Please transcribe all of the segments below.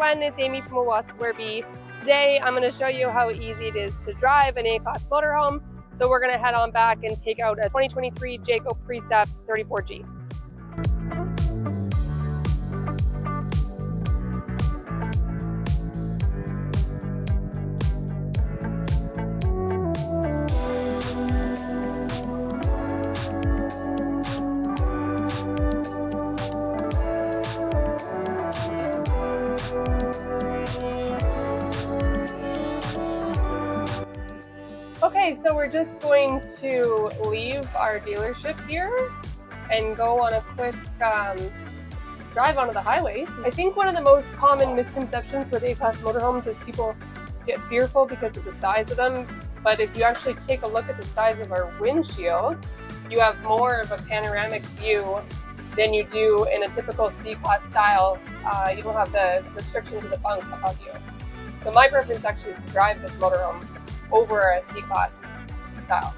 everyone, it's Amy from Owasco RV. Today I'm going to show you how easy it is to drive an A-Class motorhome. So we're going to head on back and take out a 2023 Jayco Precept 34G. Okay, so we're just going to leave our dealership here and go on a quick drive onto the highways. I think one of the most common misconceptions with A-Class motorhomes is people get fearful because of the size of them, but if you actually take a look at the size of our windshield, you have more of a panoramic view than you do in a typical C-Class style. You don't have the restriction to the bunk above you. So my preference actually is to drive this motorhome over a C-Class style.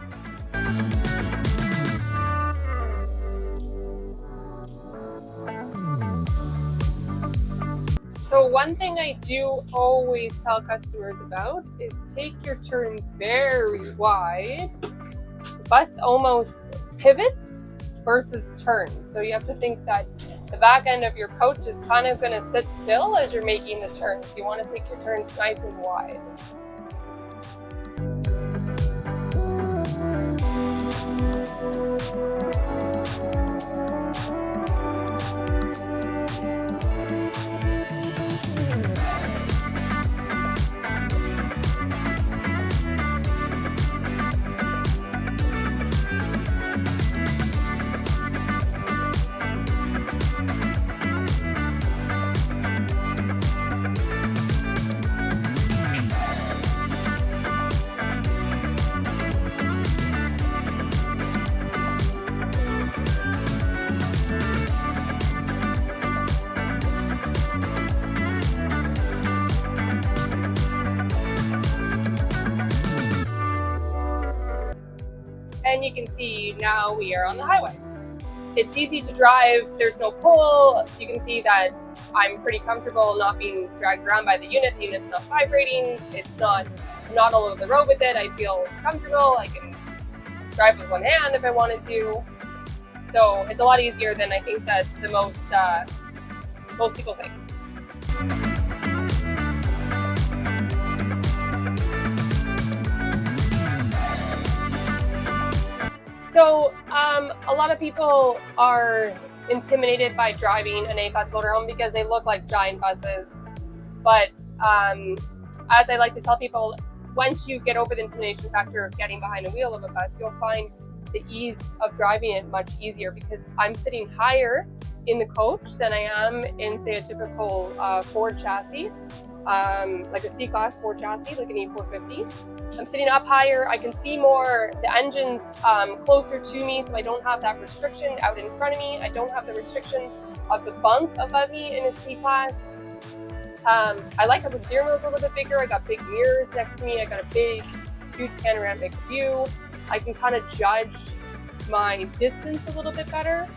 So one thing I do always tell customers about is take your turns very wide. The bus almost pivots versus turns. So you have to think that the back end of your coach is kind of going to sit still as you're making the turns. You want to take your turns nice and wide. And you can see now we are on the highway. It's easy to drive, there's no pull. You can see that I'm pretty comfortable not being dragged around by the unit. The unit's not vibrating, I'm not all over the road with it. I feel comfortable, I can drive with one hand if I wanted to. So it's a lot easier than I think that the most people think. So a lot of people are intimidated by driving an A-Class motorhome because they look like giant buses. But as I like to tell people, once you get over the intimidation factor of getting behind the wheel of a bus, you'll find the ease of driving it much easier because I'm sitting higher in the coach than I am in, say, a typical Ford chassis, like a C-Class Ford chassis, like an E450. I'm sitting up higher, I can see more, the engine's closer to me, so I don't have that restriction out in front of me. I don't have the restriction of the bunk above me in a C-Class. I like how the steering wheel's a little bit bigger. I got big mirrors next to me. I got a big, huge panoramic view. I can kind of judge my distance a little bit better.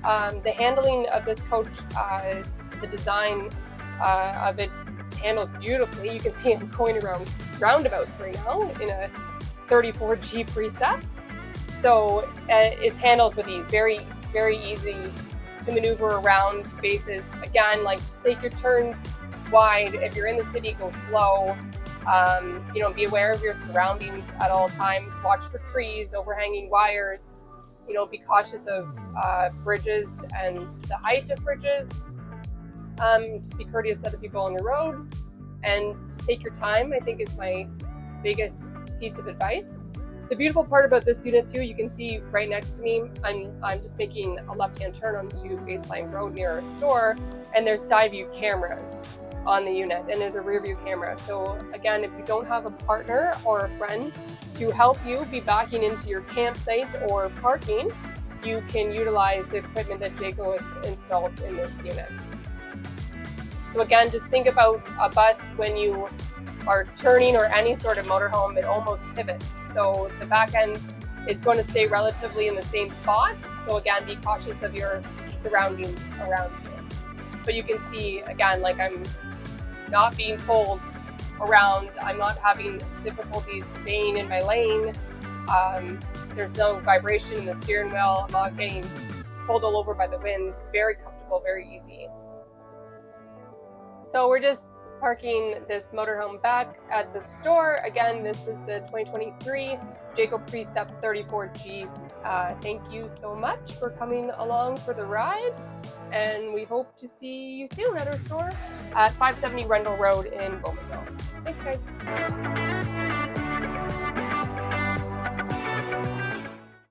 The handling of this coach, the design of it handles beautifully. You can see I'm going around roundabouts right now in a 34G Precept. So it handles with ease, very, very easy to maneuver around spaces. Again, like just take your turns wide. If you're in the city, go slow. Be aware of your surroundings at all times. Watch for trees, overhanging wires. Be cautious of bridges and the height of bridges. Just be courteous to other people on the road and just take your time, I think, is my biggest piece of advice. The beautiful part about this unit too, you can see right next to me, I'm just making a left-hand turn onto Baseline Road near our store, and there's side view cameras on the unit and there's a rear view camera. So again, if you don't have a partner or a friend to help you be backing into your campsite or parking, you can utilize the equipment that Jayco has installed in this unit. So again, just think about a bus when you are turning, or any sort of motorhome, it almost pivots. So the back end is going to stay relatively in the same spot. So again, be cautious of your surroundings around you. But you can see, again, like I'm not being pulled around. I'm not having difficulties staying in my lane. There's no vibration in the steering wheel. I'm not getting pulled all over by the wind. It's very comfortable, very easy. So we're just parking this motorhome back at the store. Again, this is the 2023 Jayco Precept 34G. Thank you so much for coming along for the ride, and we hope to see you soon at our store at 570 Rendell Road in Bowmanville. Thanks, guys.